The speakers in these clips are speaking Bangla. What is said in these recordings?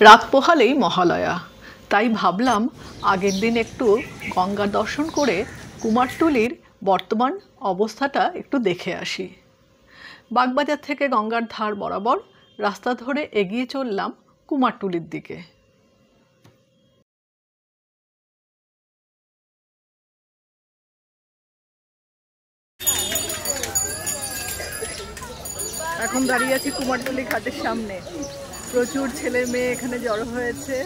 রাত পোহালেই মহালয়া, তাই ভাবলাম আগের দিন একটু গঙ্গা দর্শন করে কুমারটুলির বর্তমান অবস্থাটা একটু দেখে আসি। বাগবাজার থেকে গঙ্গার ধার বরাবর রাস্তা ধরে এগিয়ে চললাম কুমারটুলির দিকে। এখন দাঁড়িয়ে আছি কুমারটুলি ঘাটের সামনে। প্রচুর ছেলে মেয়ে এখানে জড়ো হয়েছে,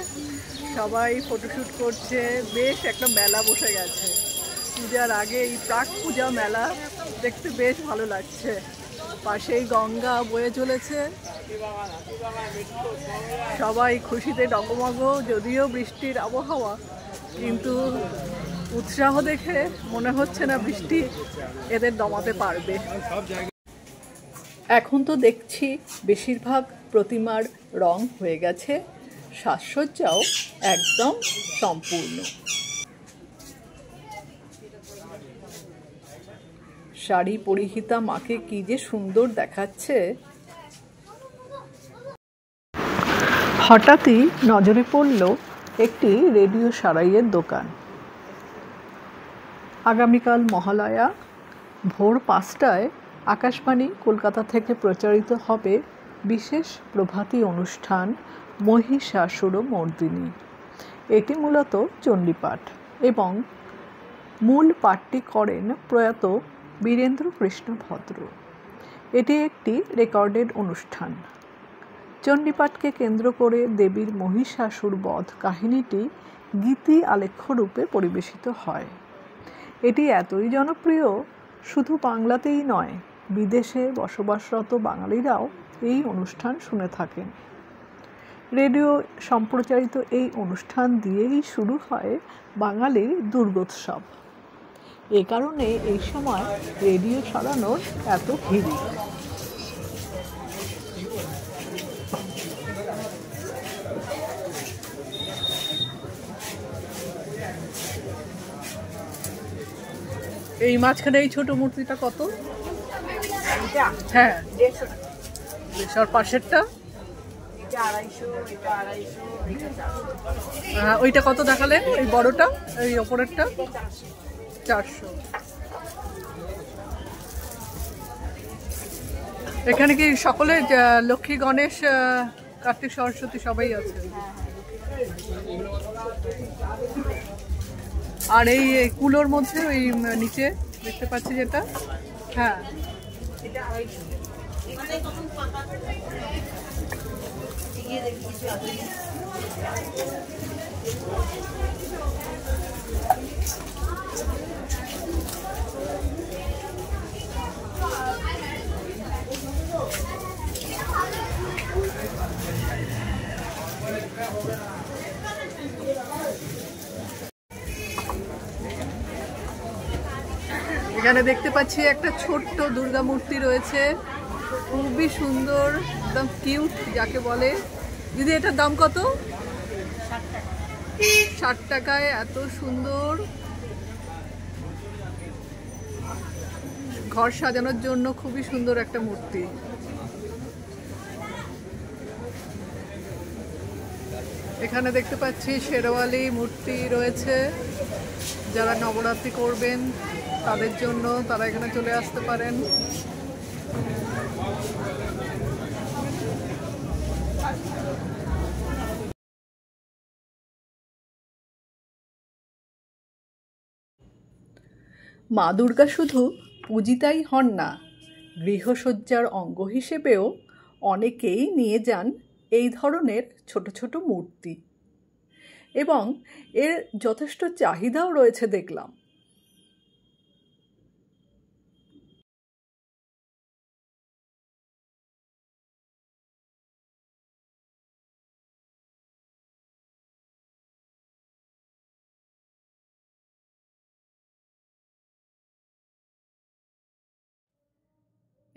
সবাই ফটোশ্যুট করছে। বেশ একটা মেলা বসে গেছে, পূজার আগে এই প্রাক পূজা মেলা দেখতে বেশ ভালো লাগছে। পাশেই গঙ্গা বয়ে চলেছে, সবাই খুশিতে ডগমগ। যদিও বৃষ্টির আবহাওয়া, কিন্তু উৎসাহ দেখে মনে হচ্ছে না বৃষ্টি এদের দমাতে পারবে। এখন তো দেখছি বেশিরভাগ প্রতিমার রং হয়ে গেছে, সাজসজ্জাও একদম সম্পূর্ণ। শাড়ি পরিহিতা মাকে কি যে সুন্দর দেখাচ্ছে। হঠাৎই নজরে পড়ল একটি রেডিও সারাইয়ের দোকান। আগামীকাল মহালয়া, ভোর 5টায় আকাশবাণী কলকাতা থেকে প্রচারিত হবে বিশেষ প্রভাতী অনুষ্ঠান মহিষাসুরমর্দিনী। এটি মূলত চণ্ডীপাঠ এবং মূল পাঠটি করেন প্রয়াত বীরেন্দ্র কৃষ্ণ ভদ্র। এটি একটি রেকর্ডেড অনুষ্ঠান। চণ্ডীপাঠকে কেন্দ্র করে দেবীর মহিষাসুর বধ কাহিনীটি গীতি আলেখ্য রূপে পরিবেশিত হয়। এটি এতই জনপ্রিয়, শুধু বাংলাতেই নয়, বিদেশে বসবাসরত বাঙালিরাও এই অনুষ্ঠান শুনে থাকেন। রেডিও সম্প্রচারিত এই অনুষ্ঠান দিয়েই শুরু হয় বাঙালির দুর্গোৎসব। এ কারণে এই সময় রেডিও সারানোর এত ভিড়। এই মাঝখানে এই ছোট মূর্তিটা কত? হ্যাঁ, আর পাশেরটা ওইটা কত দেখালেন? এই বড়টা, এই ওপরেরটা 400। এখানে কি সকলে লক্ষ্মী, গণেশ, কার্তিক, সরস্বতী সবাই আছে? আর এই কুলোর মধ্যে ওই নিচে দেখতে পাচ্ছি যেটা, হ্যাঁ, এখানে দেখতে পাচ্ছি একটা ছোট্ট দুর্গা মূর্তি রয়েছে, খুবই সুন্দর, একদম কিউট যাকে বলে। দিদি, এটার দাম কত? 60 টাকায় এত সুন্দর। ঘর সাজানোর জন্য খুবই সুন্দর একটা মূর্তি। এখানে দেখতে পাচ্ছি শেরওয়ালি মূর্তি রয়েছে। যারা নবরাত্রি করবেন তাদের জন্য তারা এখানে চলে আসতে পারেন। মা দুর্গা শুধু পূজিতাই হন না, গৃহসজ্জার অঙ্গ হিসেবেও অনেকেই নিয়ে যান এই ধরনের ছোট ছোট মূর্তি, এবং এর যথেষ্ট চাহিদাও রয়েছে দেখলাম।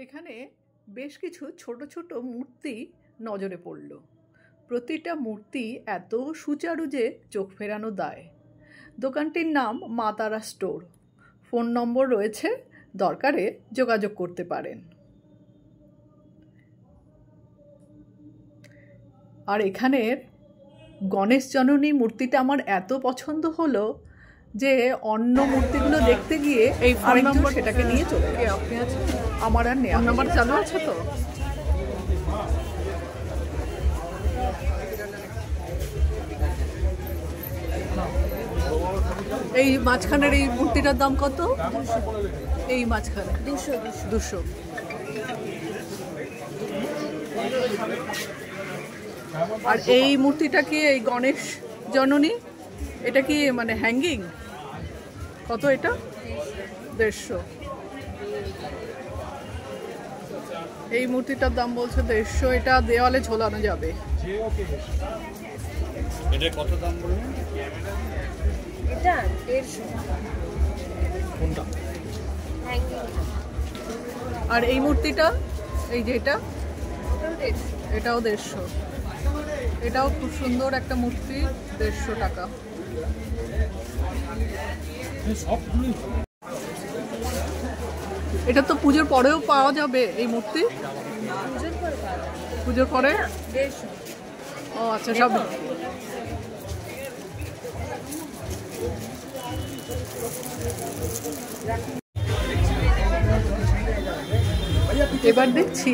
এখানে বেশ কিছু ছোট ছোট মূর্তি নজরে পড়ল। প্রতিটা মূর্তি এত সুচারু যে চোখ ফেরানো দায়। দোকানটির নাম মা তারা স্টোর। ফোন নম্বর রয়েছে, দরকারে যোগাযোগ করতে পারেন। আর এখানের গণেশ জননী মূর্তিটা আমার এত পছন্দ হলো যে অন্য মূর্তিগুলো দেখতে গিয়ে এই ফোন নম্বর সেটাকে নিয়ে চলে গিয়ে আপনি আছেন আমার আর নেওয়া নাম্বার চালু আছে তো। এই মাঝখানের এই মূর্তিটার দাম কত? এই মাঝখানে 200। আর এই মূর্তিটা কি এই গণেশ জননী, এটা কি মানে হ্যাঙ্গিং? কত এটা? 150। এই মূর্তিটার দাম বলছে 150। এটা দেওয়ালে ঝোলানো যাবে। এটা কত দাম বলবেন? এটা 150। কোনটা? আর এই মূর্তিটা, এই যে এটা, এটাও 150। এটাও খুব সুন্দর একটা মূর্তি, 150 টাকা। এটা তো পুজোর পরেও পাওয়া যাবে এই মূর্তি? পুজোর পরে? ও আচ্ছা, সব এবার দেখছি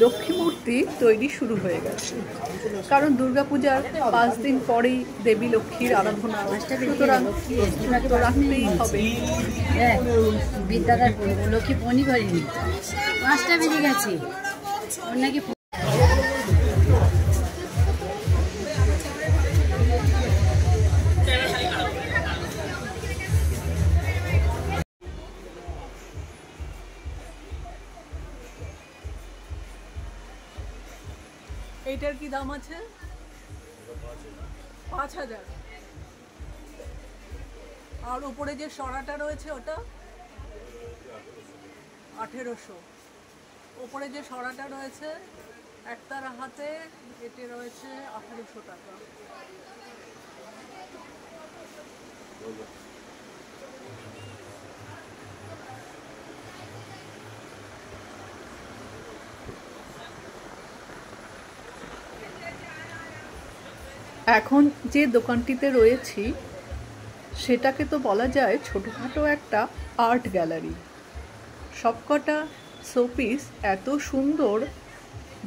লক্ষ্মী মূর্তি তৈরি শুরু হয়ে গেছে, কারণ দুর্গাপূজার 5 দিন পরেই দেবী লক্ষ্মীর আরাধনা, সুতরাং তো রাখতেই হবে। বিদ্যাদার লক্ষ্মী ফোনই করিনি, 5টা বেজে গেছে। ওর নাকি এইটার কি দাম আছে? 5000। আর উপরে যে সরাটা রয়েছে ওটা 1800। উপরে যে সরাটা রয়েছে একতারা হাতে, এতে রয়েছে 1800 টাকা। এখন যে দোকানটিতে রয়েছি সেটাকে তো বলা যায় ছোটোখাটো একটা আর্ট গ্যালারি। সবকটা শোপিস এত সুন্দর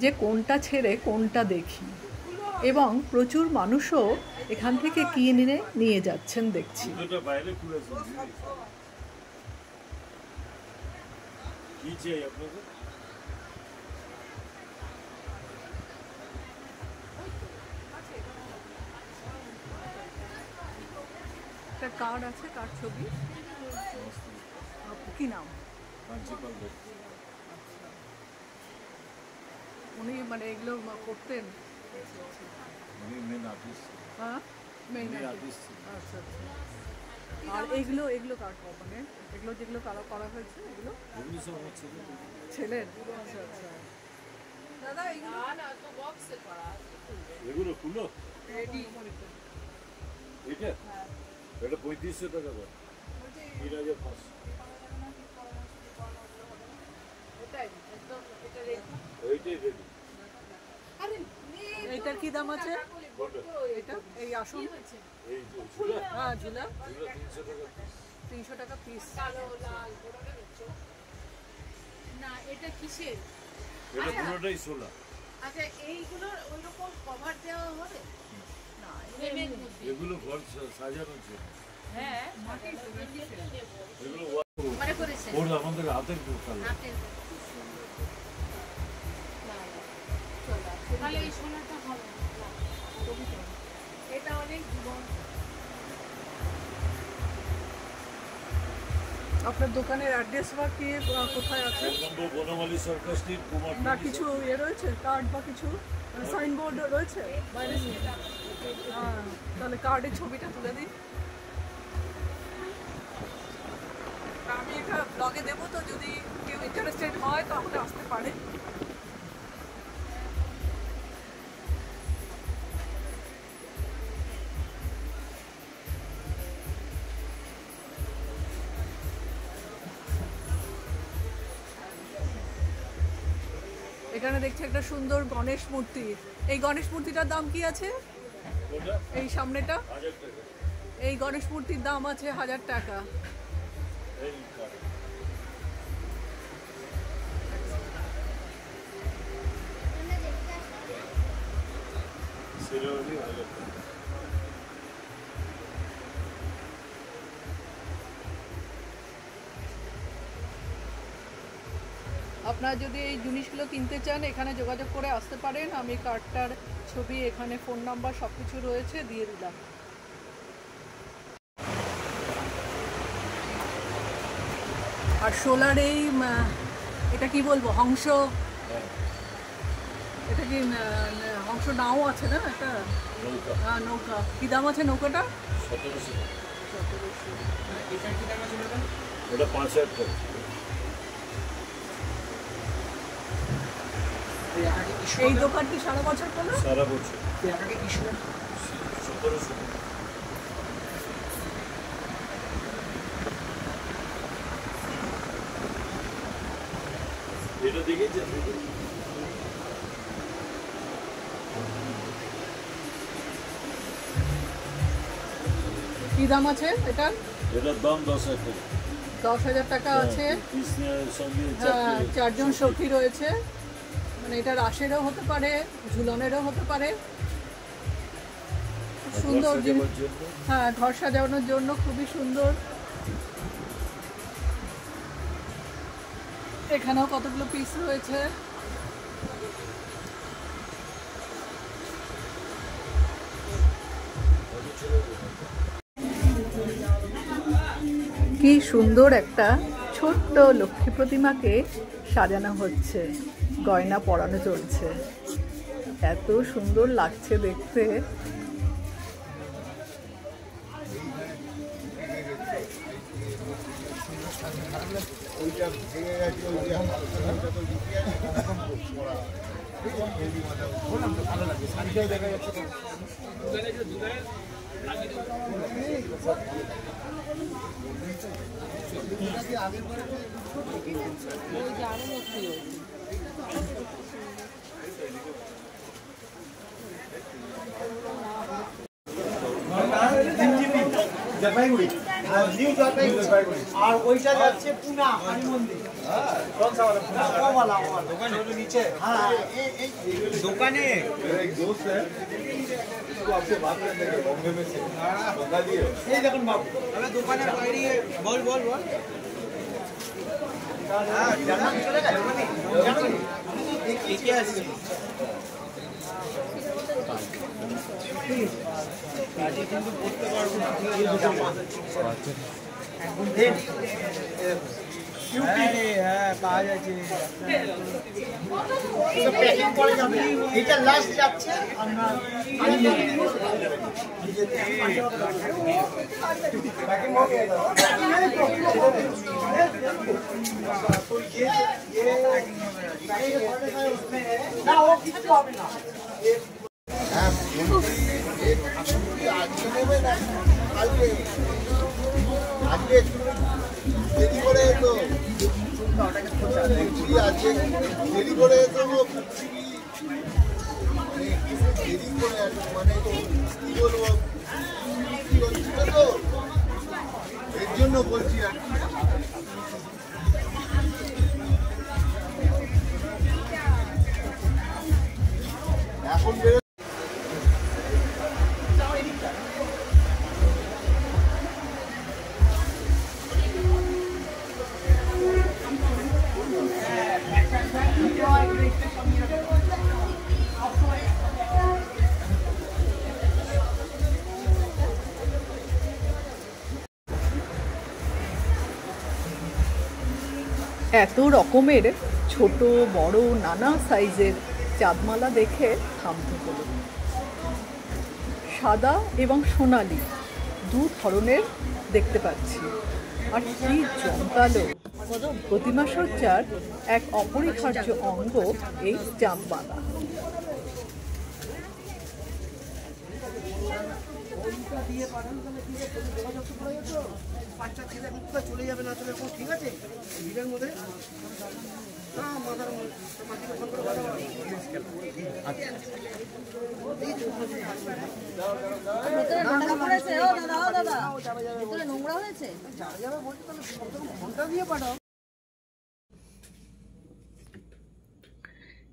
যে কোনটা ছেড়ে কোনটা দেখি, এবং প্রচুর মানুষও এখান থেকে কিনে নিয়ে যাচ্ছেন দেখছি। একটা কার্ড আছে, কার্ড ছবি, কি নাম? উনি মানে এগুলো করতেন? হ্যাঁ, মেইন আর্টিস্ট। আচ্ছা আচ্ছা। আর এগুলো এগুলো কার মানে এগুলো যেগুলো কারো করা হয়েছে এগুলো ছেলের? আচ্ছা আচ্ছা। দাদা এগুলো খুলো এটা 3500 টাকা দাম। 3500। এইটার কি দাম আছে? এটা এই আসুন, হ্যাঁ ঝুলা 300 টাকা পিস। না, এটা কিসের? এটা পুরোটাই সোলা। আচ্ছা, এইগুলোর ওইরকম কভার দেওয়া হবে না? এগুলো ঘর সাজানোর জন্য। হ্যাঁ, এগুলো মনে করেছেন ওর আমাদের হাতের কাজ। তাহলে এই সোনাটা হবে না, এটা অনেক জীবন। আপনার দোকানের অ্যাড্রেস বা কি কোথায় আছে? বনমালী সরকার স্ট্রিট, কুমার না কিছু ইয়ে রয়েছে, কার্ড বা কিছু সাইনবোর্ড রয়েছে বাইরে? হ্যাঁ, তাহলে কার্ডের ছবিটা তুলে দিই। আমি এটা ব্লগে দেবো, তো যদি কেউ ইন্টারেস্টেড হয় তাহলে আসতে পারে। এখানে দেখছি একটা সুন্দর গণেশ মূর্তি। এই গণেশ মূর্তিটার দাম কি আছে? এই সামনেটা 1000 টাকা। এই গণেশ মূর্তির দাম আছে 1000 টাকা। এই কাঠ। সেরোলি 1000 টাকা। আপনারা যদি এই জিনিসগুলো কিনতে চান এখানে যোগাযোগ করে আসতে পারেন। আমি কার্ডটার ছবি, এখানে ফোন নাম্বার সব কিছু রয়েছে, দিয়ে দিলাম। আর সোলার এই এটা কি বলবো, হংস, এটা কি হংস নাও আছে না একটা? নৌকা। হ্যাঁ, নৌকা। কি দাম আছে নৌকাটা? 1700 টাকা। 1700। ওটা 5000 টাকা। এই দোকানটি সারা বছর খোলা? সারা বছর। 1700 টাকা। এটা দেখেছেন? কি দাম আছে এটা? এটার দাম 10,000 টাকা। 10,000 টাকা আছে। কৃষ্ণের সঙ্গে হ্যাঁ, 4জন সখী রয়েছে। মানে এটা রাসেরও হতে পারে, ঝুলনেরও হতে পারে। খুব সুন্দর জিনিস। হ্যাঁ, ঘর সাজানোর জন্য খুবই সুন্দর। এখানেও কতগুলো পিস রয়েছে। কি সুন্দর একটা ছোট্ট লক্ষ্মী প্রতিমাকে সাজানো হচ্ছে, গয়না পরানো চলছে, এত সুন্দর লাগছে দেখতে। জলপাইগুড়ি আর নিউ জলপাইগুড়ি আর ওইটা যাচ্ছে পুনা কালী মন্দির। कौन सा वाला? वो वाला दुकान है जो नीचे। हाँ, दुकाने एक दोस्त है, इसको आपसे बात करने के बॉम्बे में से बता दिए। ये देखो बाबू, अबे दुकान है आईडी है, बोल बोल बोल। हाँ, जर्मनी चलेगा, जर्मनी एक ही है। কাজে কিন্তু করতে পারবো না। হ্যাঁ, কাজ আছে। প্যাকিং করে যাবে, এটা লাস্ট যাচ্ছে। पैकिंग हो गया तो ना वो किसी को ना আজকে একটু দেরি করে এলো, আজকে দেরি করে এলো, দেরি করে মানে কি বলবো, তো এর জন্য বলছি আর কি। এখন বেরো এত রকমের ছোট বড় নানা সাইজের চাঁদমালা দেখে থামতে হলো। সাদা এবং সোনালি দু ধরনের দেখতে পাচ্ছি, আর কি জমকালো! প্রতিমা সজ্জার এক অপরিহার্য অঙ্গ এই চাঁদমালা। চলে যাবে না, চলে ঠিক আছে ভিড়ের মধ্যে মাথার ভেতরে নোংরা পড়েছে, ও দাদা, ও দাদা, ভেতরে নোংরা হয়েছে।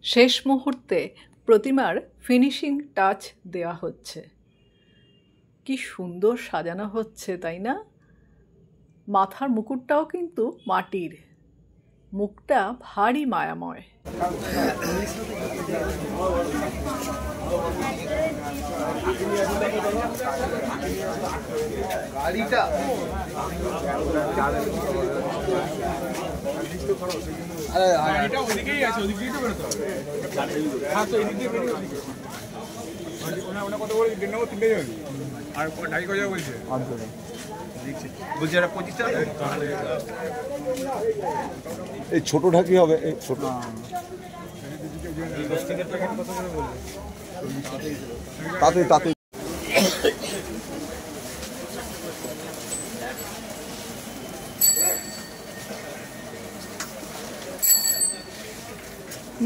শেষ মুহূর্তে প্রতিমার ফিনিশিং টাচ দেওয়া হচ্ছে। কি সুন্দর সাজানো হচ্ছে, তাই না? মাথার মুকুটটাও কিন্তু মাটির, মুখটা ভারী মায়াময়। ওদিকেই আছে, ওদিকেই তো বেরোতে হবে। হ্যাঁ, তো এদিক দিয়ে বেরিয়ে ওদিকে। ওনা কত বলে দেড় নম্বর 3টে যাবে আর ঢাই কত যাবে বলছে। বলছে এটা 25 টাকা। এই ছোট ঢাকি হবে, এই ছোট তাতে তাতে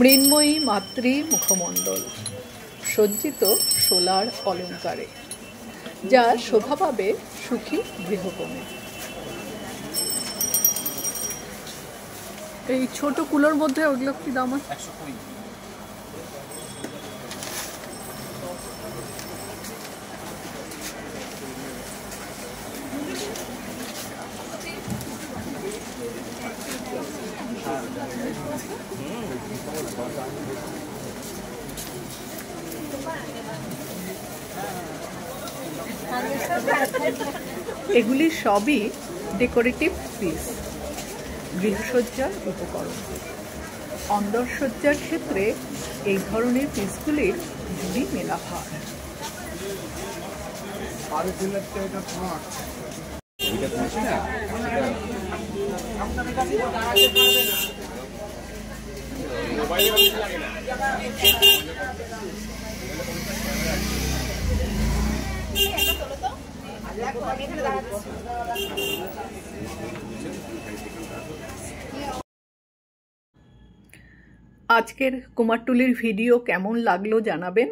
মৃন্ময়ী মাতৃ মুখমণ্ডল সজ্জিত সোলার অলঙ্কারে, যা শোভা পাবে সুখী গৃহকোণে। এই ছোট কুলোর মধ্যে ওগুলো কি দাম আছে? 120। এগুলি সবই ডেকোরেটিভ পিস, গৃহসজ্জার উপকরণ। অন্দরসজ্জার ক্ষেত্রে এই ধরনের পিসগুলির জুড়ি মেলা ভার। আজকের কুমারটুলির ভিডিও কেমন লাগলো জানাবেন।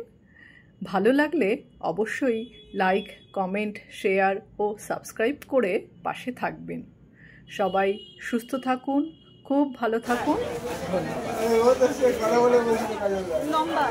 ভালো লাগলে অবশ্যই লাইক, কমেন্ট, শেয়ার ও সাবস্ক্রাইব করে পাশে থাকবেন। সবাই সুস্থ থাকুন, খুব ভালো থাকুন। লম্বা